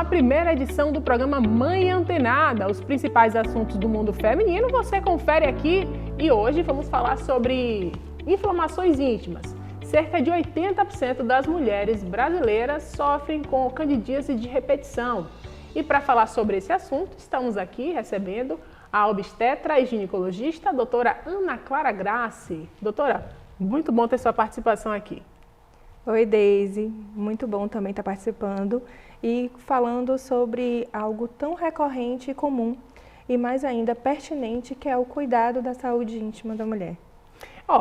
a primeira edição do programa Mãe Antenada. Os principais assuntos do mundo feminino você confere aqui e hoje vamos falar sobre inflamações íntimas. Cerca de 80% das mulheres brasileiras sofrem com candidíase de repetição. E para falar sobre esse assunto, estamos aqui recebendo a obstetra e ginecologista, a doutora Ana Clara Grassi. Doutora, muito bom ter sua participação aqui. Oi, Deise. Muito bom também estar participando e falando sobre algo tão recorrente e comum e mais ainda pertinente, que é o cuidado da saúde íntima da mulher.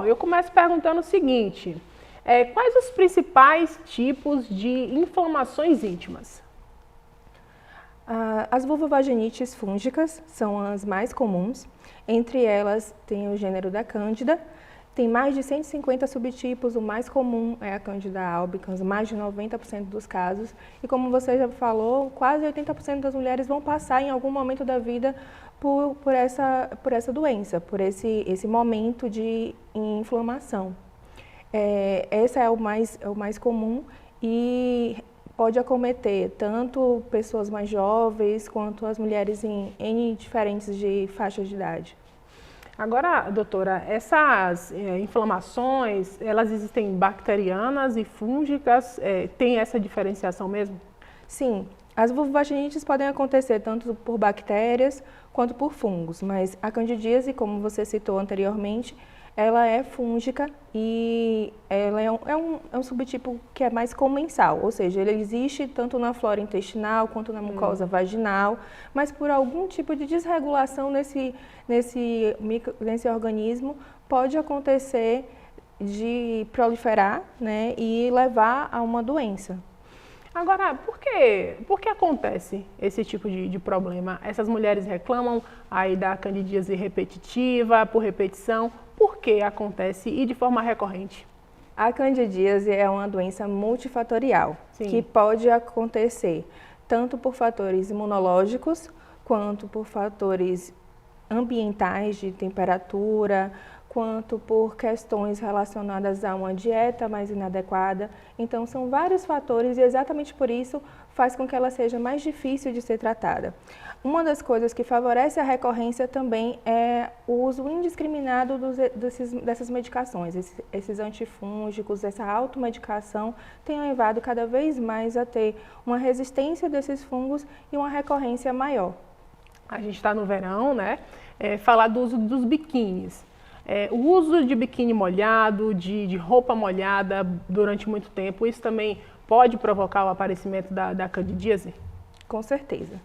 Eu começo perguntando o seguinte, quais os principais tipos de inflamações íntimas? As vulvovaginites fúngicas são as mais comuns, entre elas tem o gênero da Cândida. Tem mais de 150 subtipos, o mais comum é a Candida albicans, mais de 90% dos casos. E como você já falou, quase 80% das mulheres vão passar em algum momento da vida por essa doença, por esse momento de inflamação. Esse é o mais comum e pode acometer tanto pessoas mais jovens quanto as mulheres em diferentes faixas de idade. Agora, doutora, essas inflamações, elas existem bacterianas e fúngicas? Tem essa diferenciação mesmo? Sim, as vulvovaginites podem acontecer tanto por bactérias quanto por fungos, mas a candidíase, como você citou anteriormente, ela é fúngica e ela é um subtipo que é mais comensal, ou seja, ele existe tanto na flora intestinal quanto na mucosa vaginal, mas por algum tipo de desregulação nesse organismo pode acontecer de proliferar, né, e levar a uma doença. Agora, por que acontece esse tipo de problema? Essas mulheres reclamam aí da candidíase repetitiva, por repetição. Por que acontece e de forma recorrente? A candidíase é uma doença multifatorial, Sim, que pode acontecer tanto por fatores imunológicos, quanto por fatores ambientais de temperatura, quanto por questões relacionadas a uma dieta mais inadequada. Então, são vários fatores e exatamente por isso faz com que ela seja mais difícil de ser tratada. Uma das coisas que favorece a recorrência também é o uso indiscriminado dessas medicações. Esses antifúngicos, essa automedicação tem levado cada vez mais a ter uma resistência desses fungos e uma recorrência maior. A gente está no verão, né? Falar do uso dos biquínis. O uso de biquíni molhado, de roupa molhada durante muito tempo, isso também pode provocar o aparecimento da candidíase? Com certeza.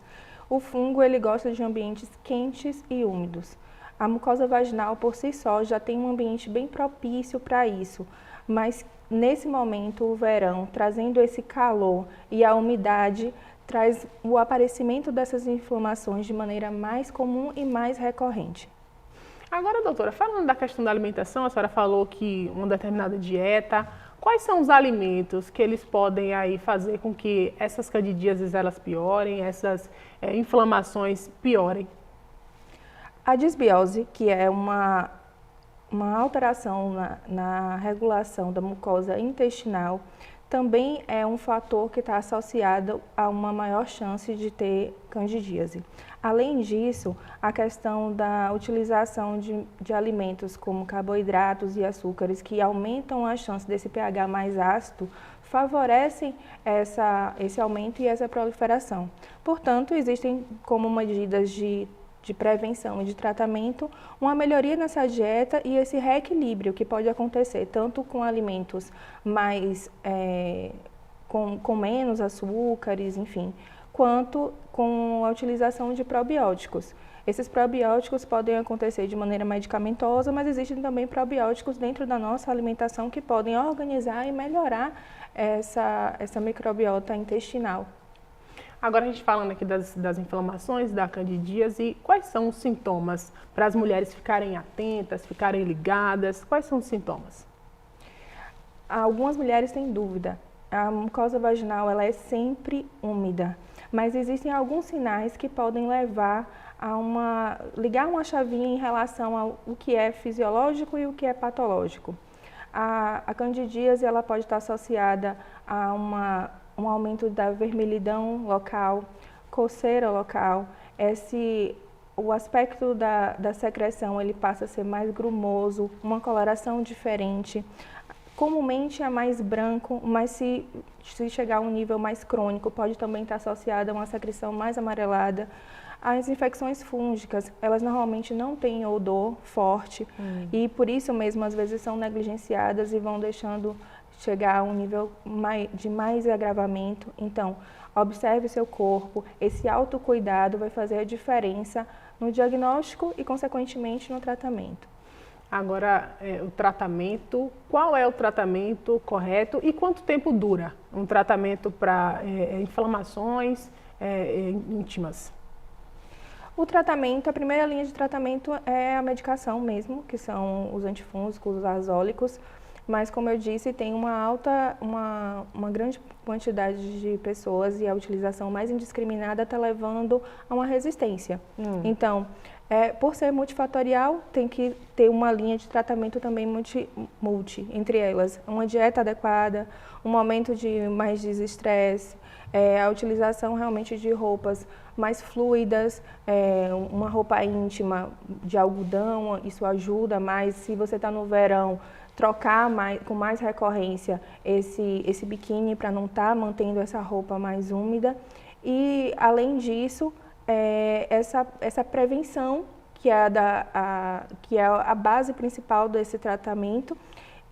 O fungo ele gosta de ambientes quentes e úmidos. A mucosa vaginal por si só já tem um ambiente bem propício para isso, mas nesse momento o verão, trazendo esse calor e a umidade, traz o aparecimento dessas inflamações de maneira mais comum e mais recorrente. Agora, doutora, falando da questão da alimentação, a senhora falou que uma determinada dieta, quais são os alimentos que eles podem aí fazer com que essas candidíases elas piorem, essas inflamações piorem? A disbiose, que é uma alteração na regulação da mucosa intestinal, também é um fator que está associado a uma maior chance de ter candidíase. Além disso, a questão da utilização de alimentos como carboidratos e açúcares que aumentam a chance desse pH mais ácido, favorecem esse aumento e essa proliferação. Portanto, existem como medidas de prevenção e de tratamento, uma melhoria nessa dieta e esse reequilíbrio que pode acontecer tanto com alimentos mais com menos açúcares, enfim, quanto com a utilização de probióticos. Esses probióticos podem acontecer de maneira medicamentosa, mas existem também probióticos dentro da nossa alimentação que podem organizar e melhorar essa microbiota intestinal. Agora a gente falando aqui das inflamações, da candidíase, quais são os sintomas para as mulheres ficarem atentas, ficarem ligadas? Quais são os sintomas? Algumas mulheres têm dúvida. A mucosa vaginal ela é sempre úmida, mas existem alguns sinais que podem levar a ligar uma chavinha em relação ao que é fisiológico e o que é patológico. A candidíase ela pode estar associada a um aumento da vermelhidão local, coceira local, o aspecto da secreção ele passa a ser mais grumoso, uma coloração diferente. Comumente é mais branco, mas se chegar a um nível mais crônico, pode também estar associada a uma secreção mais amarelada. As infecções fúngicas, elas normalmente não têm odor forte e por isso mesmo às vezes são negligenciadas e vão deixando chegar a um nível de mais agravamento. Então, observe o seu corpo, esse autocuidado vai fazer a diferença no diagnóstico e consequentemente no tratamento. Agora, o tratamento, qual é o tratamento correto e quanto tempo dura um tratamento para inflamações íntimas? O tratamento, a primeira linha de tratamento é a medicação mesmo, que são os antifúngicos, os azólicos, mas como eu disse, tem uma grande quantidade de pessoas e a utilização mais indiscriminada está levando a uma resistência. Então, por ser multifatorial, tem que ter uma linha de tratamento também multi, entre elas uma dieta adequada, um momento de mais desestresse, a utilização realmente de roupas mais fluidas, uma roupa íntima de algodão, isso ajuda mais. Se você está no verão, trocar com mais recorrência esse biquíni para não estar mantendo essa roupa mais úmida. E, além disso, essa prevenção, que é a base principal desse tratamento.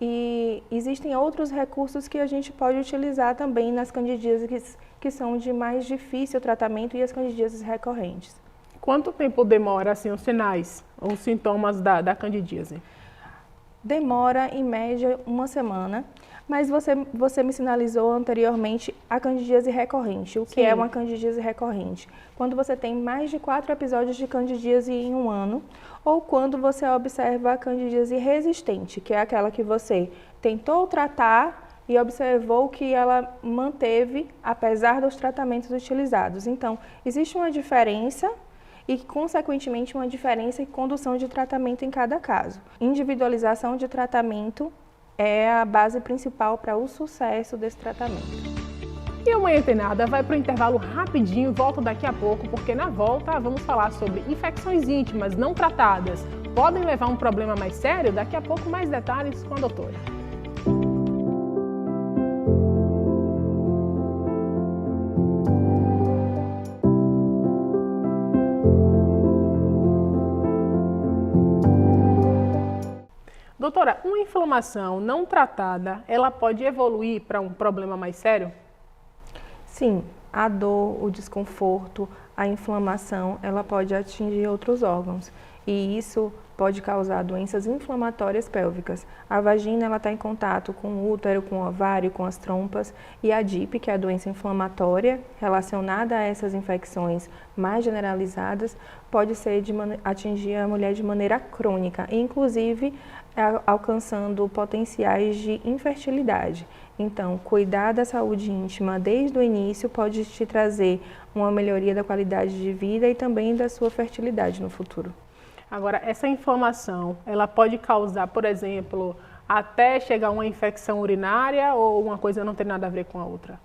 E existem outros recursos que a gente pode utilizar também nas candidíases que são de mais difícil tratamento e as candidíases recorrentes. Quanto tempo demora assim, os sinais, os sintomas da candidíase? Demora, em média, 1 semana, mas você me sinalizou anteriormente a candidíase recorrente. O que é uma candidíase recorrente? Quando você tem mais de 4 episódios de candidíase em um ano, ou quando você observa a candidíase resistente, que é aquela que você tentou tratar e observou que ela manteve, apesar dos tratamentos utilizados. Então, existe uma diferença e, consequentemente, uma diferença em condução de tratamento em cada caso. Individualização de tratamento é a base principal para o sucesso desse tratamento. E o Mãe Antenada vai para o intervalo rapidinho, volta daqui a pouco, porque na volta vamos falar sobre infecções íntimas não tratadas. Podem levar a um problema mais sério? Daqui a pouco mais detalhes com a doutora. Doutora, uma inflamação não tratada, ela pode evoluir para um problema mais sério? Sim, a dor, o desconforto, a inflamação, ela pode atingir outros órgãos e isso pode causar doenças inflamatórias pélvicas. A vagina ela está em contato com o útero, com o ovário, com as trompas e a DIP, que é a doença inflamatória relacionada a essas infecções mais generalizadas, pode ser atingir a mulher de maneira crônica, inclusive alcançando potenciais de infertilidade. Então, cuidar da saúde íntima desde o início pode te trazer uma melhoria da qualidade de vida e também da sua fertilidade no futuro. Agora, essa inflamação, ela pode causar, por exemplo, até chegar a uma infecção urinária ou uma coisa não tem nada a ver com a outra?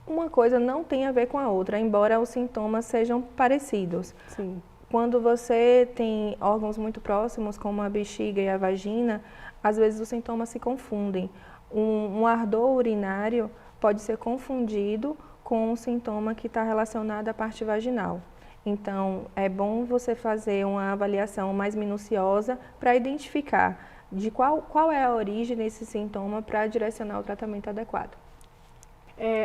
Uma coisa não tem a ver com a outra, embora os sintomas sejam parecidos. Sim. Quando você tem órgãos muito próximos, como a bexiga e a vagina, às vezes os sintomas se confundem. Um ardor urinário pode ser confundido com um sintoma que está relacionado à parte vaginal. Então, é bom você fazer uma avaliação mais minuciosa para identificar de qual é a origem desse sintoma para direcionar o tratamento adequado.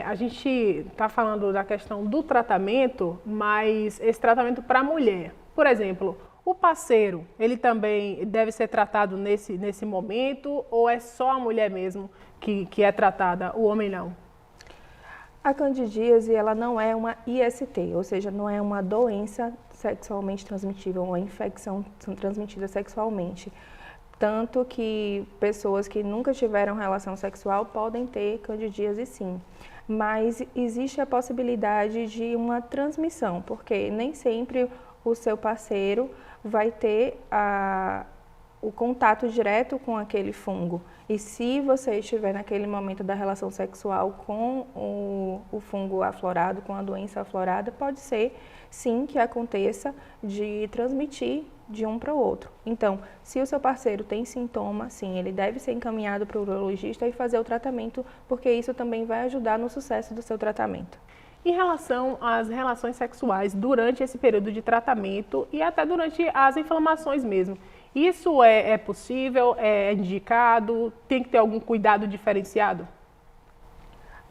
A gente está falando da questão do tratamento, mas esse tratamento para a mulher. Por exemplo, o parceiro, ele também deve ser tratado nesse momento ou é só a mulher mesmo que é tratada, o homem não? A candidíase ela não é uma IST, ou seja, não é uma doença sexualmente transmitível, uma infecção transmitida sexualmente. Tanto que pessoas que nunca tiveram relação sexual podem ter candidíase sim. Mas existe a possibilidade de uma transmissão, porque nem sempre o seu parceiro vai ter o contato direto com aquele fungo. E se você estiver naquele momento da relação sexual com o fungo aflorado, com a doença aflorada, pode ser sim que aconteça de transmitir de um para o outro. Então, se o seu parceiro tem sintoma, sim, ele deve ser encaminhado para o urologista e fazer o tratamento, porque isso também vai ajudar no sucesso do seu tratamento. Em relação às relações sexuais durante esse período de tratamento e até durante as inflamações mesmo, isso é possível, é indicado, tem que ter algum cuidado diferenciado?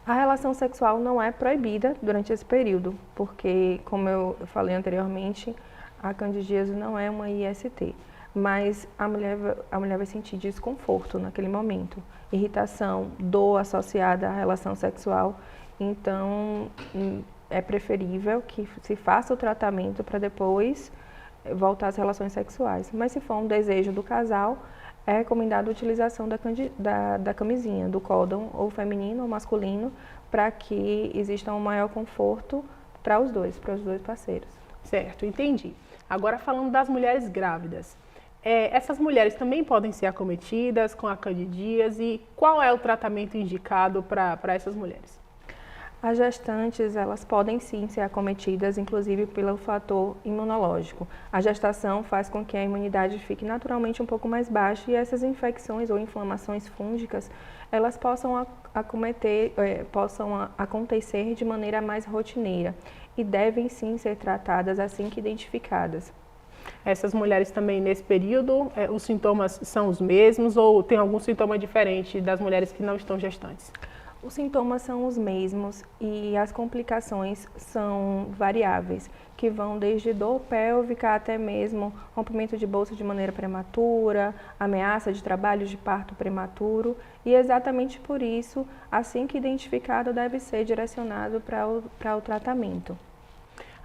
A relação sexual não é proibida durante esse período, porque, como eu falei anteriormente, a candidíase não é uma IST, mas a mulher vai sentir desconforto naquele momento, irritação, dor associada à relação sexual. Então, é preferível que se faça o tratamento para depois voltar às relações sexuais. Mas se for um desejo do casal, é recomendado a utilização da camisinha, do códon, ou feminino ou masculino, para que exista um maior conforto para os dois parceiros. Certo, entendi. Agora falando das mulheres grávidas, essas mulheres também podem ser acometidas com a candidíase. Qual é o tratamento indicado para essas mulheres? As gestantes, elas podem sim ser acometidas, inclusive pelo fator imunológico. A gestação faz com que a imunidade fique naturalmente um pouco mais baixa e essas infecções ou inflamações fúngicas, elas possam acontecer de maneira mais rotineira e devem sim ser tratadas assim que identificadas. Essas mulheres também nesse período, os sintomas são os mesmos ou tem algum sintoma diferente das mulheres que não estão gestantes? Os sintomas são os mesmos e as complicações são variáveis, que vão desde dor pélvica até mesmo rompimento de bolsa de maneira prematura, ameaça de trabalho de parto prematuro, e exatamente por isso, assim que identificado, deve ser direcionado para o tratamento.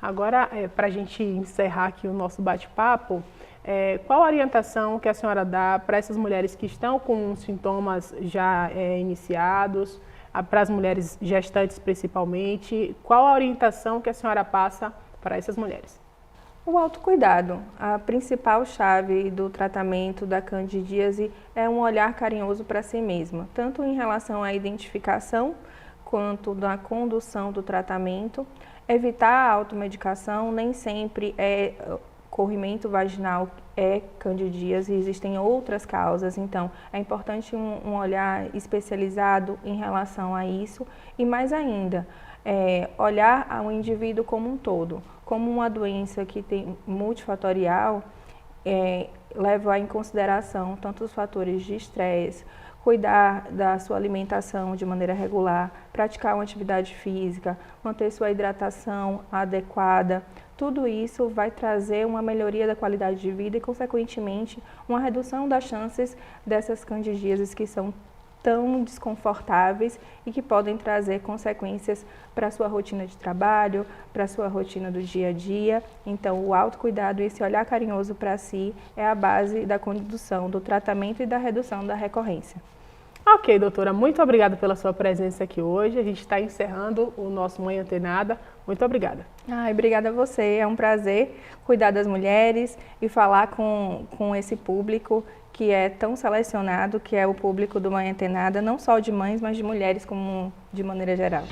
Agora, para a gente encerrar aqui o nosso bate-papo, qual a orientação que a senhora dá para essas mulheres que estão com sintomas já iniciados, para as mulheres gestantes principalmente? Qual a orientação que a senhora passa para essas mulheres? O autocuidado. A principal chave do tratamento da candidíase é um olhar carinhoso para si mesma, tanto em relação à identificação quanto na condução do tratamento. Evitar a automedicação, nem sempre corrimento vaginal é candidíase, existem outras causas, então é importante um olhar especializado em relação a isso e mais ainda, olhar ao indivíduo como um todo, como uma doença que tem multifatorial, levar em consideração tanto os fatores de estresse, cuidar da sua alimentação de maneira regular, praticar uma atividade física, manter sua hidratação adequada. Tudo isso vai trazer uma melhoria da qualidade de vida e, consequentemente, uma redução das chances dessas candidíases que são tão desconfortáveis e que podem trazer consequências para a sua rotina de trabalho, para a sua rotina do dia a dia. Então, o autocuidado e esse olhar carinhoso para si é a base da condução do tratamento e da redução da recorrência. Ok, doutora, muito obrigada pela sua presença aqui hoje. A gente está encerrando o nosso Mãe Antenada. Muito obrigada. Obrigada a você. É um prazer cuidar das mulheres e falar com esse público que é tão selecionado, que é o público do Mãe Antenada, não só de mães, mas de mulheres como de maneira geral.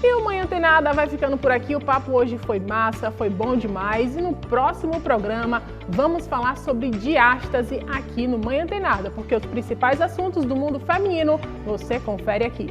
E o Mãe Antenada vai ficando por aqui. O papo hoje foi massa, foi bom demais. E no próximo programa vamos falar sobre diástase aqui no Mãe Antenada, porque os principais assuntos do mundo feminino você confere aqui.